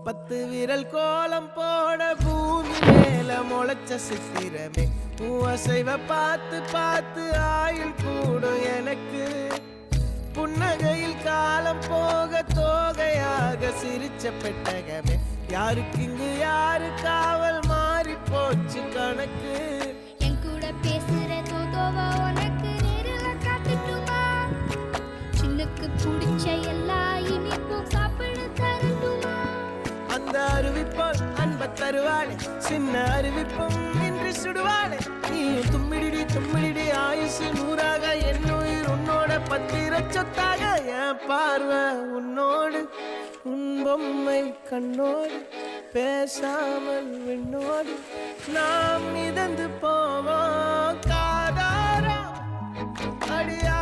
10 விரல் கோலம் போட பூமி மேல முளைச்ச சித்திரமே அசைவ பார்த்து பார்த்து ஆயுள் கூடும் எனக்கு புன்னகையில் காலம் போக தோகையாக சிரிச்ச பெட்டகமே யாருக்கு இங்கு யாரு காவல் மாறி போச்சு கணக்கு என் கூட பேசுற தோதோவா உனக்கு நேரில் காட்டுட்டுமா சின்னுக்கு பிடிச்ச எல்லா இனிப்பும் சாப்பிட தரட்டுமா அந்த அறிவிப்போல் அன்ப தருவாளே சின்ன அறிவிப்பும் இன்று சுடுவாளே நீயும் தும்மிடி தும்மிடி ஆயுசு 100ஆக என் உயிர் உன்னோட 10 சொத்தாக என் பார்வை உன்னோடு உன் பொம்மை கண்ணோடு பேசாமல் விண்ணோடு நாம் மிதந்து போவோம் காதாரா அடியா